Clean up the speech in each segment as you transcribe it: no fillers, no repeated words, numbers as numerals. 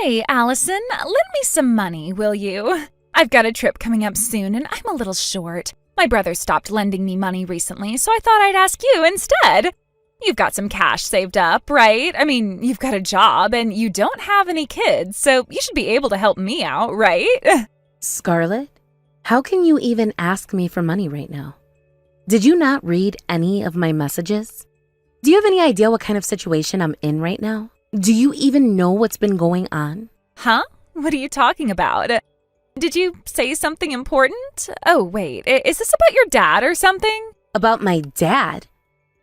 Hey, Allison, lend me some money, will you? I've got a trip coming up soon and I'm a little short. My brother stopped lending me money recently, so I thought I'd ask you instead. You've got some cash saved up, right? I mean, you've got a job and you don't have any kids, so you should be able to help me out, right? Scarlet, how can you even ask me for money right now? Did you not read any of my messages? Do you have any idea what kind of situation I'm in right now? Do you even know what's been going on? Huh? What are you talking about? Did you say something important? Oh, wait, is this about your dad or something? About my dad?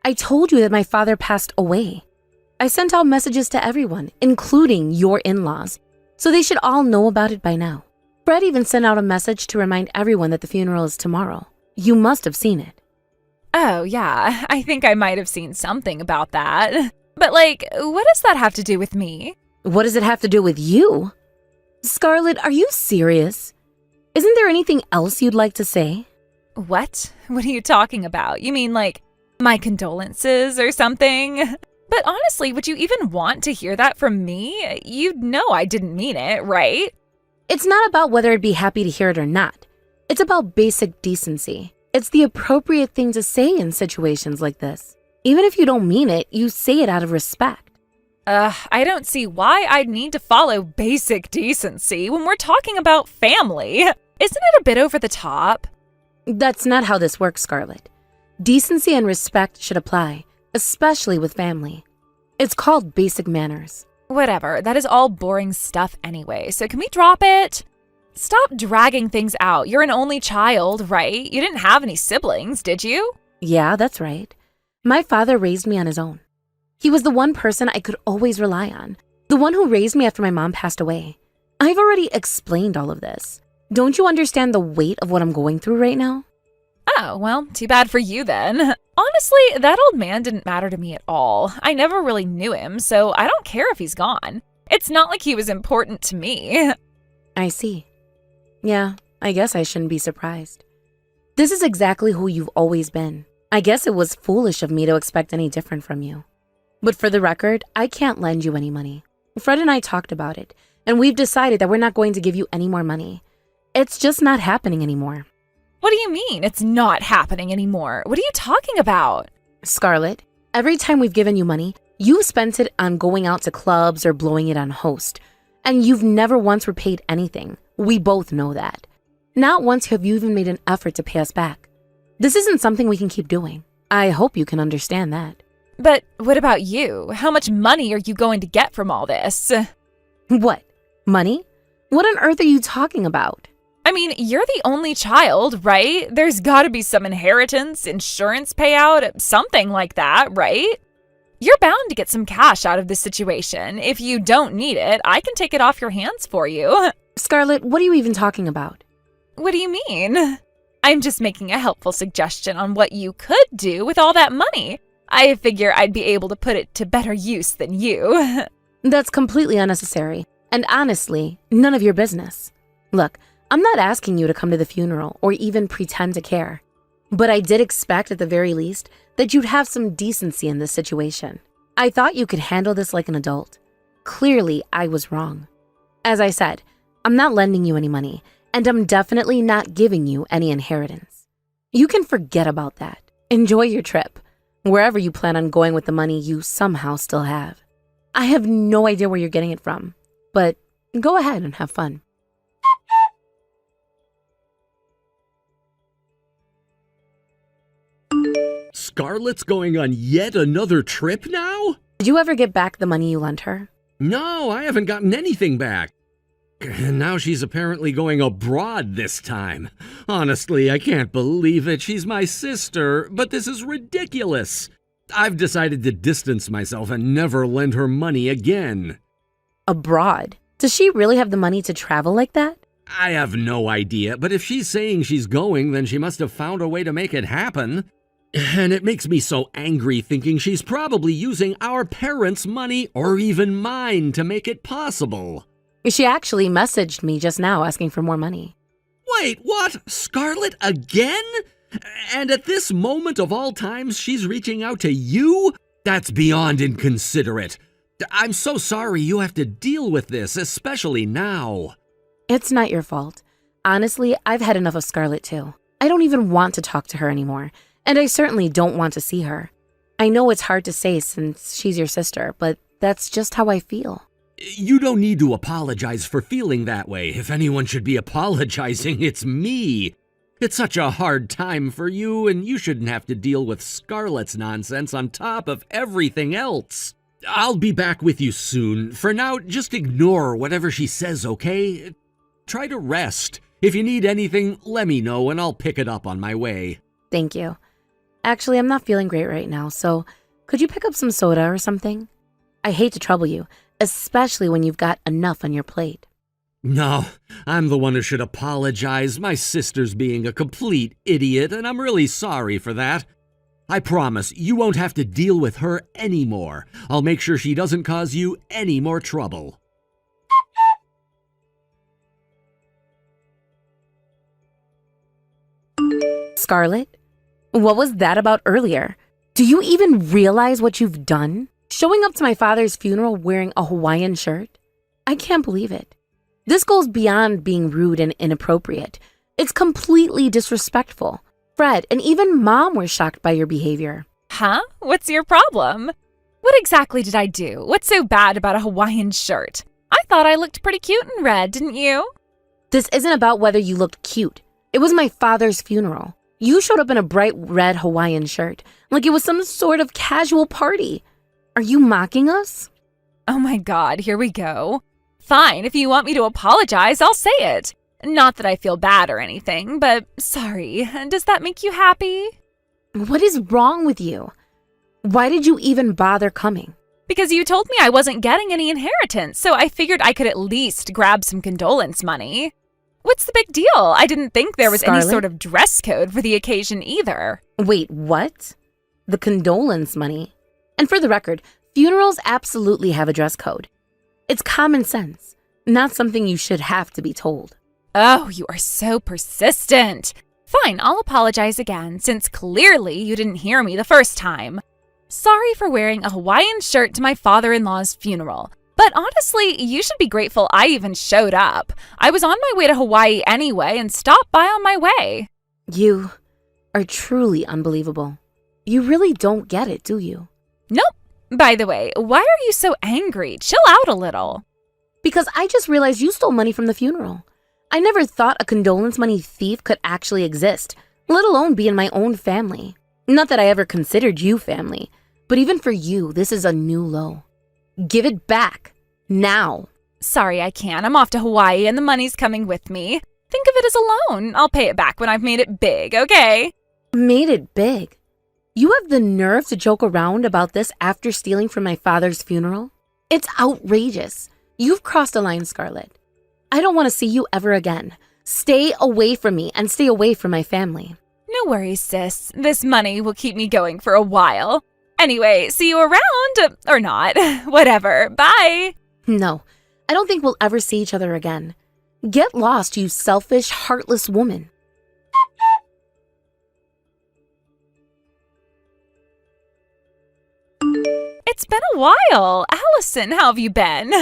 I told you that my father passed away. I sent out messages to everyone, including your in-laws, so they should all know about it by now. Fred even sent out a message to remind everyone that the funeral is tomorrow. You must have seen it. Oh, yeah, I think I might have seen something about that. But what does that have to do with me? What does it have to do with you? Scarlet, are you serious? Isn't there anything else you'd like to say? What? What are you talking about? You mean my condolences or something? But honestly, would you even want to hear that from me? You'd know I didn't mean it, right? It's not about whether I'd be happy to hear it or not. It's about basic decency. It's the appropriate thing to say in situations like this. Even if you don't mean it, you say it out of respect. I don't see why I'd need to follow basic decency when we're talking about family. Isn't it a bit over the top? That's not how this works, Scarlet. Decency and respect should apply, especially with family. It's called basic manners. Whatever, that is all boring stuff anyway, so can we drop it? Stop dragging things out. You're an only child, right? You didn't have any siblings, did you? Yeah, that's right. My father raised me on his own. He was the one person I could always rely on, the one who raised me after my mom passed away. I've already explained all of this. Don't you understand the weight of what I'm going through right now? Oh, well, too bad for you then. Honestly, that old man didn't matter to me at all. I never really knew him, so I don't care if he's gone. It's not like he was important to me. I see. Yeah, I guess I shouldn't be surprised. This is exactly who you've always been. I guess it was foolish of me to expect any different from you. But for the record, I can't lend you any money. Fred and I talked about it, and we've decided that we're not going to give you any more money. It's just not happening anymore. What do you mean it's not happening anymore? What are you talking about? Scarlet, every time we've given you money, you've spent it on going out to clubs or blowing it on Host. And you've never once repaid anything. We both know that. Not once have you even made an effort to pay us back. This isn't something we can keep doing. I hope you can understand that. But what about you? How much money are you going to get from all this? What? Money? What on earth are you talking about? I mean, you're the only child, right? There's got to be some inheritance, insurance payout, something like that, right? You're bound to get some cash out of this situation. If you don't need it, I can take it off your hands for you. Scarlet, what are you even talking about? What do you mean? I'm just making a helpful suggestion on what you could do with all that money. I figure I'd be able to put it to better use than you. That's completely unnecessary, and honestly, none of your business. Look, I'm not asking you to come to the funeral or even pretend to care. But I did expect at the very least that you'd have some decency in this situation. I thought you could handle this like an adult. Clearly, I was wrong. As I said, I'm not lending you any money, and I'm definitely not giving you any inheritance. You can forget about that. Enjoy your trip, wherever you plan on going with the money you somehow still have. I have no idea where you're getting it from, but go ahead and have fun. Scarlet's going on yet another trip now? Did you ever get back the money you lent her? No, I haven't gotten anything back. And now she's apparently going abroad this time. Honestly, I can't believe it. She's my sister, but this is ridiculous. I've decided to distance myself and never lend her money again. Abroad? Does she really have the money to travel like that? I have no idea, but if she's saying she's going, then she must have found a way to make it happen. And it makes me so angry thinking she's probably using our parents' money or even mine to make it possible. She actually messaged me just now asking for more money. Wait, what? Scarlet again? And at this moment of all times, she's reaching out to you? That's beyond inconsiderate. I'm so sorry you have to deal with this, especially now. It's not your fault. Honestly, I've had enough of Scarlet too. I don't even want to talk to her anymore, and I certainly don't want to see her. I know it's hard to say since she's your sister, but that's just how I feel. You don't need to apologize for feeling that way. If anyone should be apologizing, it's me. It's such a hard time for you, and you shouldn't have to deal with Scarlet's nonsense on top of everything else. I'll be back with you soon. For now, just ignore whatever she says, okay? Try to rest. If you need anything, let me know and I'll pick it up on my way. Thank you. Actually, I'm not feeling great right now, so could you pick up some soda or something? I hate to trouble you, especially when you've got enough on your plate. No, I'm the one who should apologize. My sister's being a complete idiot, and I'm really sorry for that. I promise you won't have to deal with her anymore. I'll make sure she doesn't cause you any more trouble. Scarlet? What was that about earlier? Do you even realize what you've done? Showing up to my father's funeral wearing a Hawaiian shirt? I can't believe it. This goes beyond being rude and inappropriate. It's completely disrespectful. Fred and even Mom were shocked by your behavior. Huh? What's your problem? What exactly did I do? What's so bad about a Hawaiian shirt? I thought I looked pretty cute in red, didn't you? This isn't about whether you looked cute. It was my father's funeral. You showed up in a bright red Hawaiian shirt, like it was some sort of casual party. Are you mocking us? Oh my God, here we go. Fine, if you want me to apologize, I'll say it. Not that I feel bad or anything, but sorry. Does that make you happy? What is wrong with you? Why did you even bother coming? Because you told me I wasn't getting any inheritance, so I figured I could at least grab some condolence money. What's the big deal? I didn't think there was Scarlet? any sort of dress code for the occasion either. Wait, what? The condolence money? And for the record, funerals absolutely have a dress code. It's common sense, not something you should have to be told. Oh, you are so persistent. Fine, I'll apologize again, since clearly you didn't hear me the first time. Sorry for wearing a Hawaiian shirt to my father-in-law's funeral. But honestly, you should be grateful I even showed up. I was on my way to Hawaii anyway and stopped by on my way. You are truly unbelievable. You really don't get it, do you? Nope. By the way, why are you so angry? Chill out a little. Because I just realized you stole money from the funeral. I never thought a condolence money thief could actually exist, let alone be in my own family. Not that I ever considered you family, but even for you, this is a new low. Give it back. Now. Sorry, I can't. I'm off to Hawaii and the money's coming with me. Think of it as a loan. I'll pay it back when I've made it big, okay? Made it big. You have the nerve to joke around about this after stealing from my father's funeral? It's outrageous. You've crossed a line, Scarlet. I don't want to see you ever again. Stay away from me and stay away from my family. No worries, sis. This money will keep me going for a while. Anyway, see you around. Or not. Whatever. Bye. No, I don't think we'll ever see each other again. Get lost, you selfish, heartless woman. It's been a while. Allison, how have you been?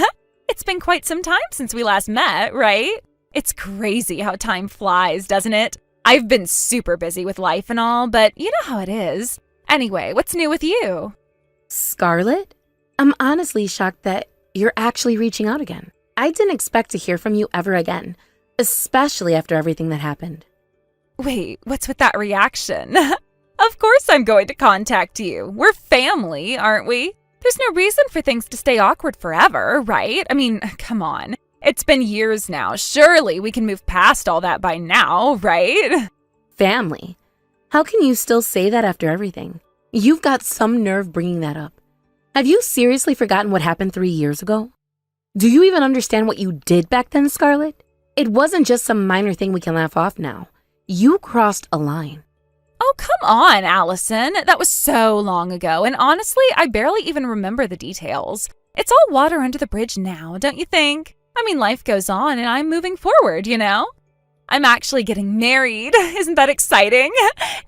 It's been quite some time since we last met, right? It's crazy how time flies, doesn't it? I've been super busy with life and all, but you know how it is. Anyway, what's new with you? Scarlet? I'm honestly shocked that you're actually reaching out again. I didn't expect to hear from you ever again, especially after everything that happened. Wait, what's with that reaction? Of course I'm going to contact you. We're family, aren't we? There's no reason for things to stay awkward forever, right? I mean, come on. It's been years now. Surely we can move past all that by now, right? Family? How can you still say that after everything? You've got some nerve bringing that up. Have you seriously forgotten what happened 3 years ago? Do you even understand what you did back then, Scarlet? It wasn't just some minor thing we can laugh off now. You crossed a line. Oh, come on, Allison. That was so long ago, and honestly, I barely even remember the details. It's all water under the bridge now, don't you think? I mean, life goes on, and I'm moving forward, you know? I'm actually getting married. Isn't that exciting?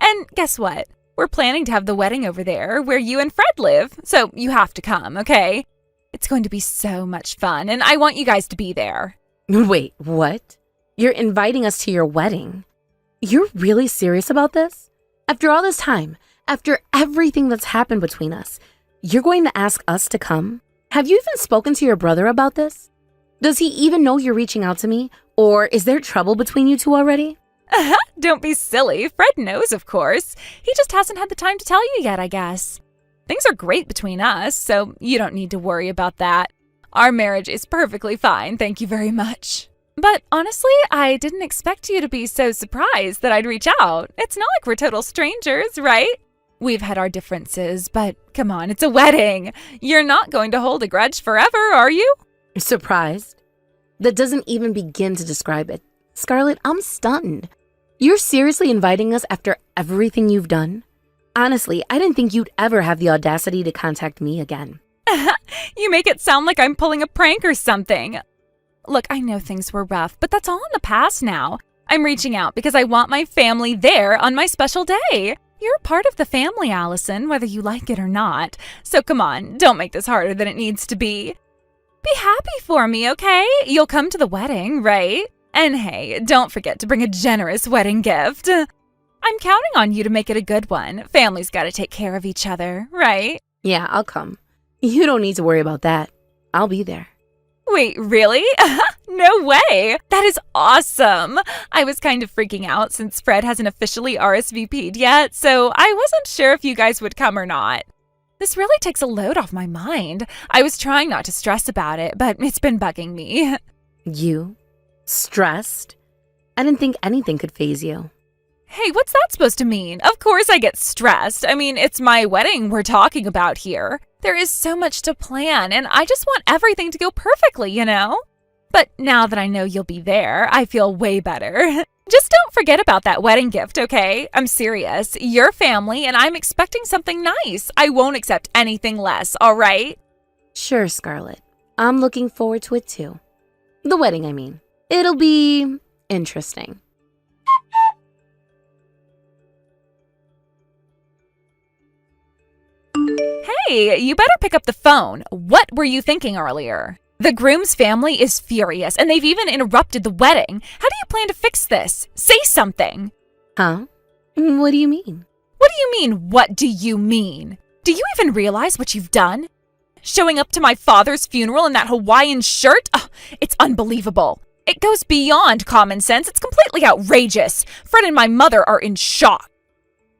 And guess what? We're planning to have the wedding over there where you and Fred live, so you have to come, okay? It's going to be so much fun, and I want you guys to be there. Wait, what? You're inviting us to your wedding? You're really serious about this? After all this time, after everything that's happened between us, you're going to ask us to come? Have you even spoken to your brother about this? Does he even know you're reaching out to me? Or is there trouble between you two already? Don't be silly. Fred knows, of course. He just hasn't had the time to tell you yet, I guess. Things are great between us, so you don't need to worry about that. Our marriage is perfectly fine, thank you very much. But honestly, I didn't expect you to be so surprised that I'd reach out. It's not like we're total strangers, right? We've had our differences, but come on, it's a wedding. You're not going to hold a grudge forever, are you? Surprised? That doesn't even begin to describe it. Scarlet, I'm stunned. You're seriously inviting us after everything you've done? Honestly, I didn't think you'd ever have the audacity to contact me again. You make it sound like I'm pulling a prank or something. Look, I know things were rough, but that's all in the past now. I'm reaching out because I want my family there on my special day. You're a part of the family, Allison, whether you like it or not. So come on, don't make this harder than it needs to be. Be happy for me, okay? You'll come to the wedding, right? And hey, don't forget to bring a generous wedding gift. I'm counting on you to make it a good one. Family's got to take care of each other, right? Yeah, I'll come. You don't need to worry about that. I'll be there. Wait, really? No way! That is awesome! I was kind of freaking out since Fred hasn't officially RSVP'd yet, so I wasn't sure if you guys would come or not. This really takes a load off my mind. I was trying not to stress about it, but it's been bugging me. You? Stressed? I didn't think anything could faze you. Hey, what's that supposed to mean? Of course I get stressed. I mean, it's my wedding we're talking about here. There is so much to plan, and I just want everything to go perfectly, you know? But now that I know you'll be there, I feel way better. Just don't forget about that wedding gift, okay? I'm serious. You're family, and I'm expecting something nice. I won't accept anything less, all right? Sure, Scarlet. I'm looking forward to it too. The wedding, I mean. It'll be interesting. Hey, you better pick up the phone. What were you thinking earlier? The groom's family is furious, and they've even interrupted the wedding. How do you plan to fix this? Say something. Huh? What do you mean? What do you mean, what do you mean? Do you even realize what you've done? Showing up to my father's funeral in that Hawaiian shirt? Oh, it's unbelievable. It goes beyond common sense. It's completely outrageous. Fred and my mother are in shock.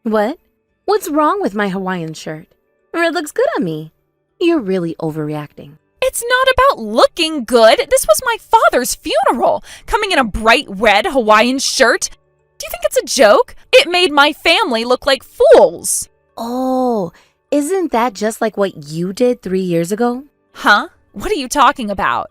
What? What's wrong with my Hawaiian shirt? It looks good on me. You're really overreacting. It's not about looking good. This was my father's funeral. Coming in a bright red Hawaiian shirt. Do you think it's a joke? It made my family look like fools. Oh, isn't that just like what you did 3 years ago? Huh? What are you talking about?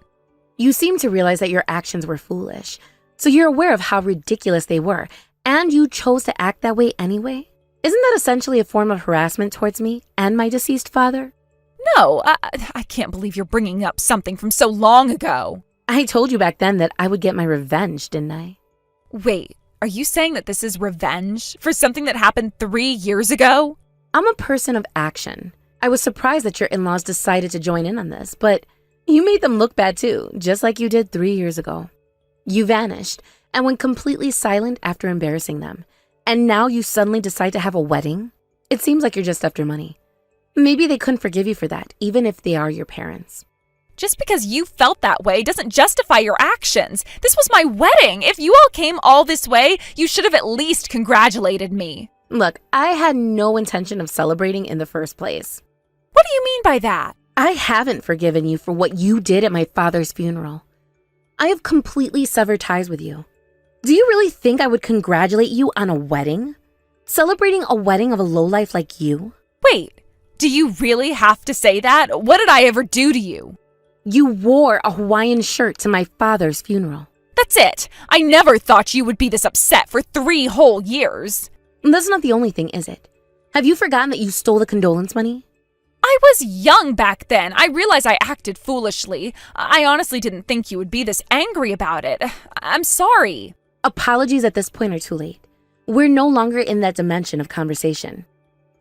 You seem to realize that your actions were foolish, so you're aware of how ridiculous they were, and you chose to act that way anyway? Isn't that essentially a form of harassment towards me and my deceased father? No, I can't believe you're bringing up something from so long ago. I told you back then that I would get my revenge, didn't I? Wait, are you saying that this is revenge for something that happened 3 years ago? I'm a person of action. I was surprised that your in-laws decided to join in on this, but you made them look bad too, just like you did 3 years ago. You vanished and went completely silent after embarrassing them. And now you suddenly decide to have a wedding? It seems like you're just after money. Maybe they couldn't forgive you for that, even if they are your parents. Just because you felt that way doesn't justify your actions. This was my wedding. If you all came all this way, you should have at least congratulated me. Look, I had no intention of celebrating in the first place. What do you mean by that? I haven't forgiven you for what you did at my father's funeral. I have completely severed ties with you. Do you really think I would congratulate you on a wedding? Celebrating a wedding of a lowlife like you? Wait, do you really have to say that? What did I ever do to you? You wore a Hawaiian shirt to my father's funeral. That's it. I never thought you would be this upset for 3 whole years. That's not the only thing, is it? Have you forgotten that you stole the condolence money? I was young back then. I realize I acted foolishly. I honestly didn't think you would be this angry about it. I'm sorry. Apologies at this point are too late. We're no longer in that dimension of conversation.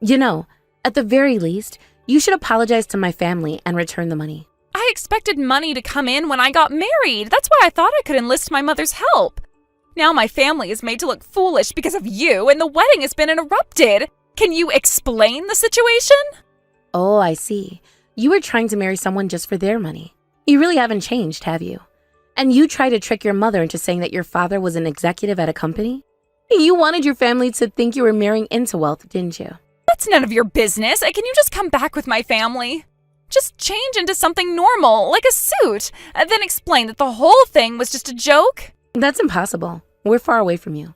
You know, at the very least, you should apologize to my family and return the money. I expected money to come in when I got married. That's why I thought I could enlist my mother's help. Now my family is made to look foolish because of you, and the wedding has been interrupted. Can you explain the situation? Oh, I see. You were trying to marry someone just for their money. You really haven't changed, have you? And you tried to trick your mother into saying that your father was an executive at a company? You wanted your family to think you were marrying into wealth, didn't you? That's none of your business. Can you just come back with my family? Just change into something normal, like a suit, and then explain that the whole thing was just a joke? That's impossible. We're far away from you.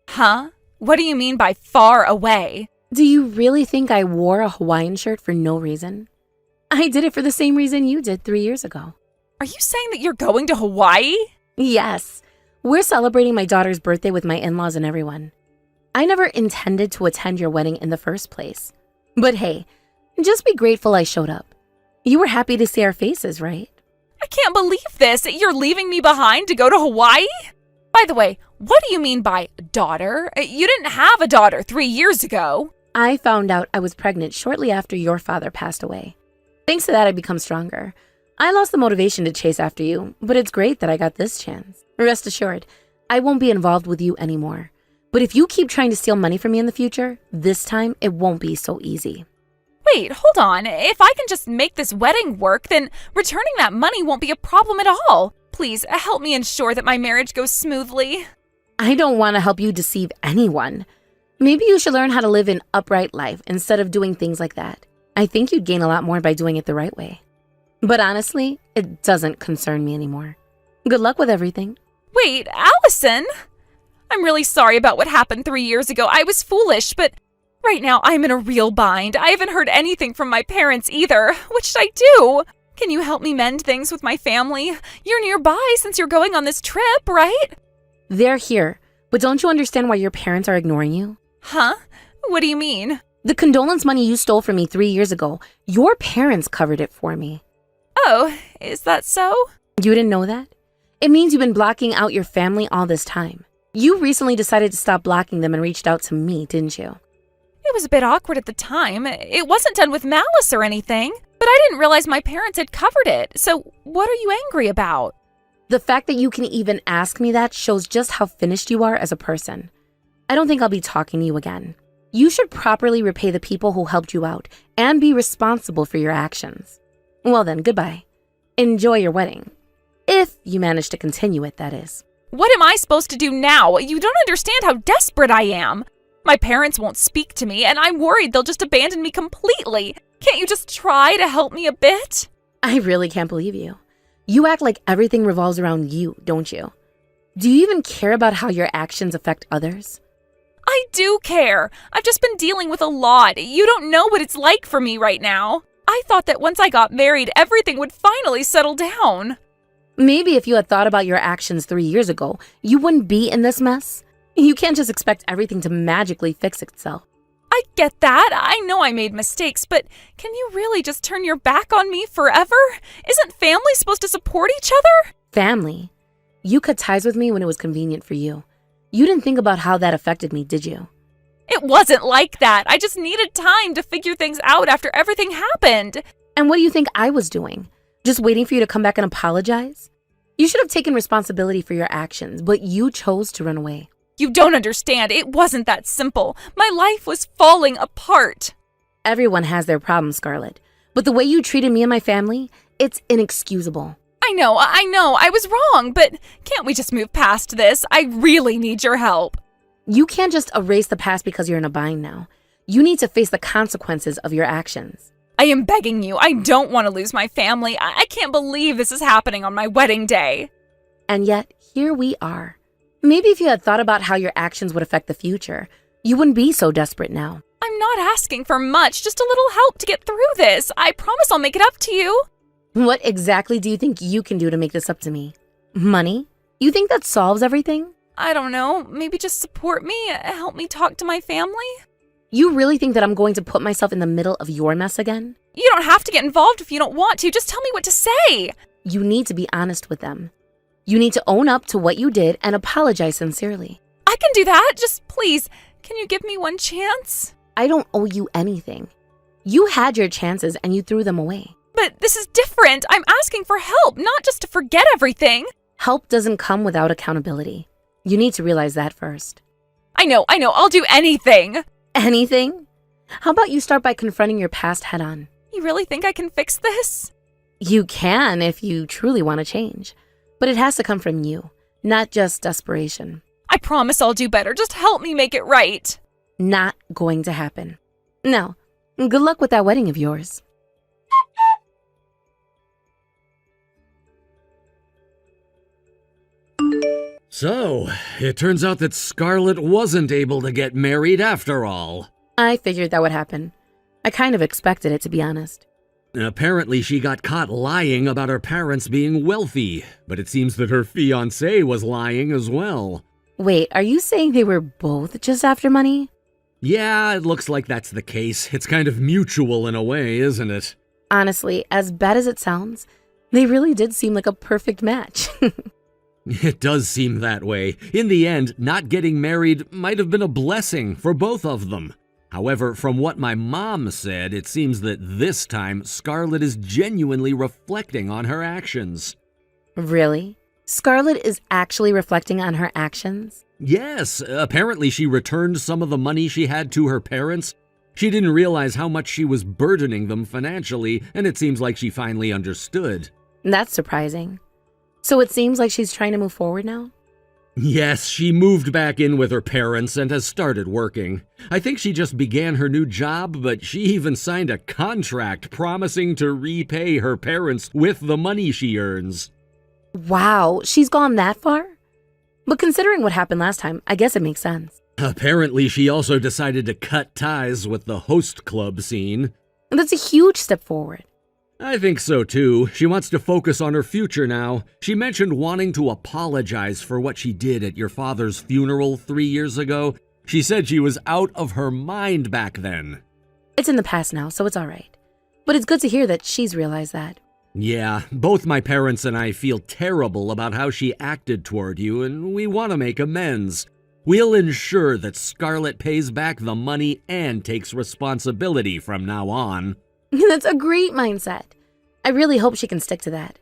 Huh? What do you mean by far away? Do you really think I wore a Hawaiian shirt for no reason? I did it for the same reason you did 3 years ago. Are you saying that you're going to Hawaii? Yes. We're celebrating my daughter's birthday with my in-laws and everyone. I never intended to attend your wedding in the first place. But hey, just be grateful I showed up. You were happy to see our faces, right? I can't believe this. You're leaving me behind to go to Hawaii? By the way, what do you mean by daughter? You didn't have a daughter 3 years ago. I found out I was pregnant shortly after your father passed away. Thanks to that, I've become stronger. I lost the motivation to chase after you, but it's great that I got this chance. Rest assured, I won't be involved with you anymore. But if you keep trying to steal money from me in the future, this time it won't be so easy. Wait, hold on. If I can just make this wedding work, then returning that money won't be a problem at all. Please, help me ensure that my marriage goes smoothly. I don't want to help you deceive anyone. Maybe you should learn how to live an upright life instead of doing things like that. I think you'd gain a lot more by doing it the right way. But honestly, it doesn't concern me anymore. Good luck with everything. Wait, Allison? I'm really sorry about what happened 3 years ago. I was foolish, but right now I'm in a real bind. I haven't heard anything from my parents either. What should I do? Can you help me mend things with my family? You're nearby since you're going on this trip, right? They're here, but don't you understand why your parents are ignoring you? Huh? What do you mean? The condolence money you stole from me 3 years ago, your parents covered it for me. Oh, is that so? You didn't know that? It means you've been blocking out your family all this time. You recently decided to stop blocking them and reached out to me, didn't you? It was a bit awkward at the time. It wasn't done with malice or anything, but I didn't realize my parents had covered it. So what are you angry about? The fact that you can even ask me that shows just how finished you are as a person. I don't think I'll be talking to you again. You should properly repay the people who helped you out and be responsible for your actions. Well then, goodbye. Enjoy your wedding. If you manage to continue it, that is. What am I supposed to do now? You don't understand how desperate I am. My parents won't speak to me, and I'm worried they'll just abandon me completely. Can't you just try to help me a bit? I really can't believe you. You act like everything revolves around you, don't you? Do you even care about how your actions affect others? I do care. I've just been dealing with a lot. You don't know what it's like for me right now. I thought that once I got married, everything would finally settle down. Maybe if you had thought about your actions 3 years ago, you wouldn't be in this mess. You can't just expect everything to magically fix itself. I get that. I know I made mistakes, but can you really just turn your back on me forever? Isn't family supposed to support each other? Family? You cut ties with me when it was convenient for you. You didn't think about how that affected me, did you? It wasn't like that. I just needed time to figure things out after everything happened. And what do you think I was doing? Just waiting for you to come back and apologize? You should have taken responsibility for your actions, but you chose to run away. You don't understand. It wasn't that simple. My life was falling apart. Everyone has their problems, Scarlet. But the way you treated me and my family, it's inexcusable. I know. I was wrong, but can't we just move past this? I really need your help. You can't just erase the past because you're in a bind now. You need to face the consequences of your actions. I am begging you. I don't want to lose my family. I can't believe this is happening on my wedding day. And yet, here we are. Maybe if you had thought about how your actions would affect the future, you wouldn't be so desperate now. I'm not asking for much, just a little help to get through this. I promise I'll make it up to you. What exactly do you think you can do to make this up to me? Money? You think that solves everything? I don't know. Maybe just support me, help me talk to my family. You really think that I'm going to put myself in the middle of your mess again? You don't have to get involved if you don't want to. Just tell me what to say. You need to be honest with them. You need to own up to what you did and apologize sincerely. I can do that. Just please, can you give me one chance? I don't owe you anything. You had your chances and you threw them away. But this is different. I'm asking for help, not just to forget everything. Help doesn't come without accountability. You need to realize that first. I know. I'll do anything. Anything? How about you start by confronting your past head on? You really think I can fix this? You can if you truly want to change. But it has to come from you, not just desperation. I promise I'll do better. Just help me make it right. Not going to happen. Now, good luck with that wedding of yours. So, it turns out that Scarlet wasn't able to get married after all. I figured that would happen. I kind of expected it, to be honest. Apparently, she got caught lying about her parents being wealthy, but it seems that her fiancé was lying as well. Wait, are you saying they were both just after money? Yeah, it looks like that's the case. It's kind of mutual in a way, isn't it? Honestly, as bad as it sounds, they really did seem like a perfect match. It does seem that way. In the end, not getting married might have been a blessing for both of them. However, from what my mom said, it seems that this time Scarlet is genuinely reflecting on her actions. Really? Scarlet is actually reflecting on her actions? Yes, apparently she returned some of the money she had to her parents. She didn't realize how much she was burdening them financially, and it seems like she finally understood. That's surprising. So it seems like she's trying to move forward now? Yes, she moved back in with her parents and has started working. I think she just began her new job, but she even signed a contract promising to repay her parents with the money she earns. Wow, she's gone that far? But considering what happened last time, I guess it makes sense. Apparently, she also decided to cut ties with the host club scene. And that's a huge step forward. I think so too. She wants to focus on her future now. She mentioned wanting to apologize for what she did at your father's funeral 3 years ago. She said she was out of her mind back then. It's in the past now, so it's all right. But it's good to hear that she's realized that. Yeah, both my parents and I feel terrible about how she acted toward you, and we want to make amends. We'll ensure that Scarlet pays back the money and takes responsibility from now on. That's a great mindset. I really hope she can stick to that.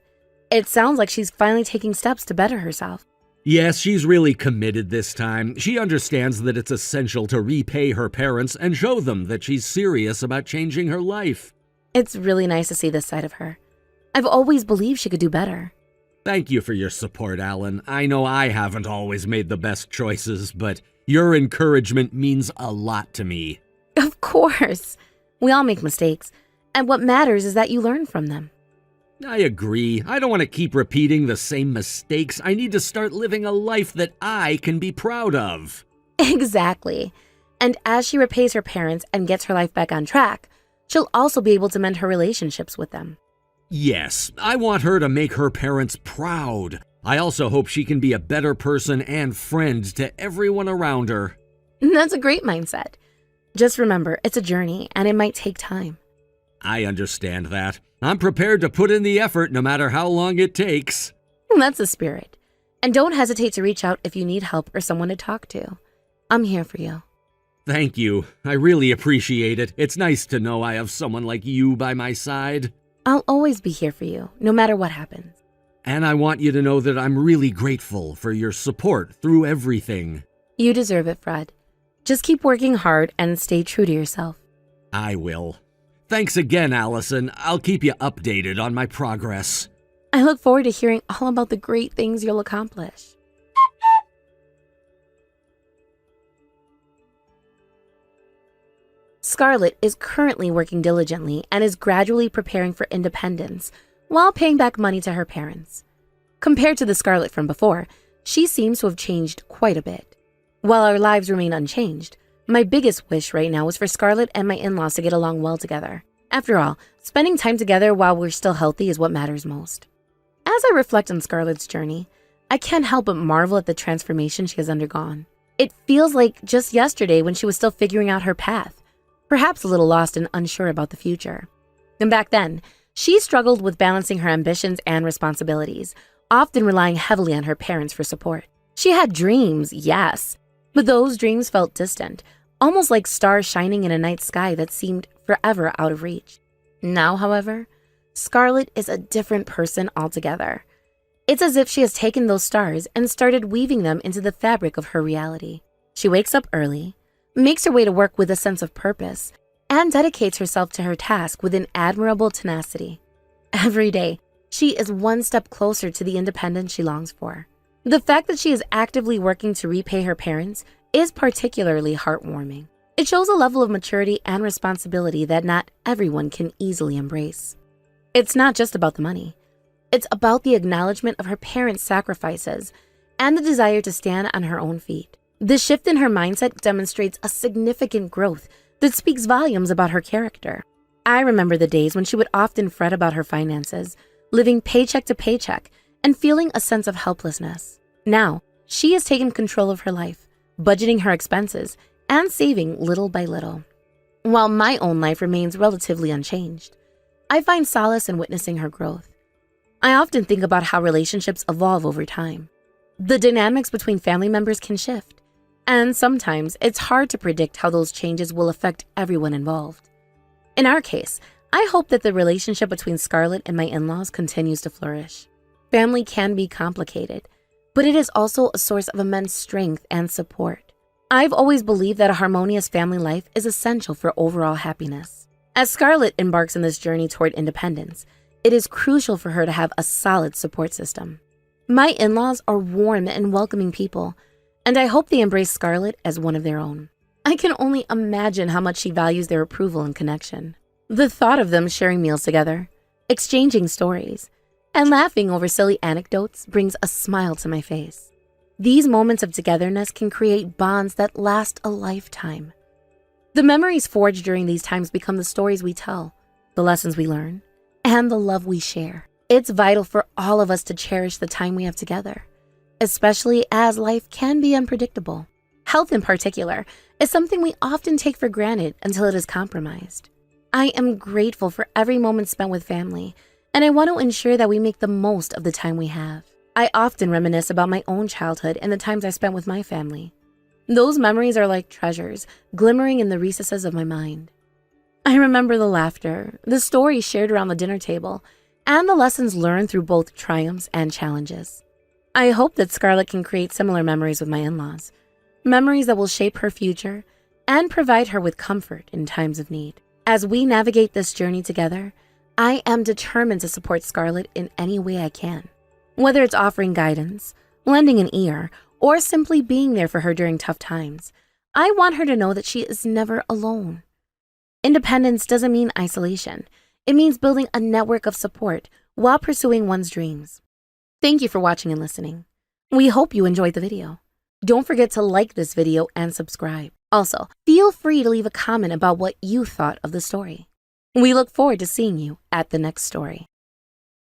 It sounds like she's finally taking steps to better herself. Yes, she's really committed this time. She understands that it's essential to repay her parents and show them that she's serious about changing her life. It's really nice to see this side of her. I've always believed she could do better. Thank you for your support, Alan. I know I haven't always made the best choices, but your encouragement means a lot to me. Of course. We all make mistakes. And what matters is that you learn from them. I agree. I don't want to keep repeating the same mistakes. I need to start living a life that I can be proud of. Exactly. And as she repays her parents and gets her life back on track, she'll also be able to mend her relationships with them. Yes, I want her to make her parents proud. I also hope she can be a better person and friend to everyone around her. That's a great mindset. Just remember, it's a journey and it might take time. I understand that. I'm prepared to put in the effort no matter how long it takes. That's the spirit. And don't hesitate to reach out if you need help or someone to talk to. I'm here for you. Thank you. I really appreciate it. It's nice to know I have someone like you by my side. I'll always be here for you, no matter what happens. And I want you to know that I'm really grateful for your support through everything. You deserve it, Fred. Just keep working hard and stay true to yourself. I will. Thanks again, Allison. I'll keep you updated on my progress. I look forward to hearing all about the great things you'll accomplish. Scarlet is currently working diligently and is gradually preparing for independence while paying back money to her parents. Compared to the Scarlet from before, she seems to have changed quite a bit. While our lives remain unchanged, my biggest wish right now is for Scarlet and my in-laws to get along well together. After all, spending time together while we're still healthy is what matters most. As I reflect on Scarlet's journey, I can't help but marvel at the transformation she has undergone. It feels like just yesterday when she was still figuring out her path, perhaps a little lost and unsure about the future. And back then, she struggled with balancing her ambitions and responsibilities, often relying heavily on her parents for support. She had dreams, yes, but those dreams felt distant, almost like stars shining in a night sky that seemed forever out of reach. Now, however, Scarlet is a different person altogether. It's as if she has taken those stars and started weaving them into the fabric of her reality. She wakes up early, makes her way to work with a sense of purpose, and dedicates herself to her task with an admirable tenacity. Every day, she is one step closer to the independence she longs for. The fact that she is actively working to repay her parents is particularly heartwarming. It shows a level of maturity and responsibility that not everyone can easily embrace. It's not just about the money. It's about the acknowledgement of her parents' sacrifices and the desire to stand on her own feet. The shift in her mindset demonstrates a significant growth that speaks volumes about her character. I remember the days when she would often fret about her finances, living paycheck to paycheck and feeling a sense of helplessness. Now, she has taken control of her life, budgeting her expenses and saving little by little. While my own life remains relatively unchanged, I find solace in witnessing her growth. I often think about how relationships evolve over time. The dynamics between family members can shift, and sometimes it's hard to predict how those changes will affect everyone involved. In our case, I hope that the relationship between Scarlet and my in-laws continues to flourish. Family can be complicated, but it is also a source of immense strength and support. I've always believed that a harmonious family life is essential for overall happiness. As Scarlet embarks on this journey toward independence, it is crucial for her to have a solid support system. My in-laws are warm and welcoming people, and I hope they embrace Scarlet as one of their own. I can only imagine how much she values their approval and connection. The thought of them sharing meals together, exchanging stories, and laughing over silly anecdotes brings a smile to my face. These moments of togetherness can create bonds that last a lifetime. The memories forged during these times become the stories we tell, the lessons we learn, and the love we share. It's vital for all of us to cherish the time we have together, especially as life can be unpredictable. Health in particular is something we often take for granted until it is compromised. I am grateful for every moment spent with family, and I want to ensure that we make the most of the time we have. I often reminisce about my own childhood and the times I spent with my family. Those memories are like treasures, glimmering in the recesses of my mind. I remember the laughter, the stories shared around the dinner table, and the lessons learned through both triumphs and challenges. I hope that Scarlet can create similar memories with my in-laws, memories that will shape her future and provide her with comfort in times of need. As we navigate this journey together, I am determined to support Scarlet in any way I can. Whether it's offering guidance, lending an ear, or simply being there for her during tough times, I want her to know that she is never alone. Independence doesn't mean isolation. It means building a network of support while pursuing one's dreams. Thank you for watching and listening. We hope you enjoyed the video. Don't forget to like this video and subscribe. Also, feel free to leave a comment about what you thought of the story. We look forward to seeing you at the next story.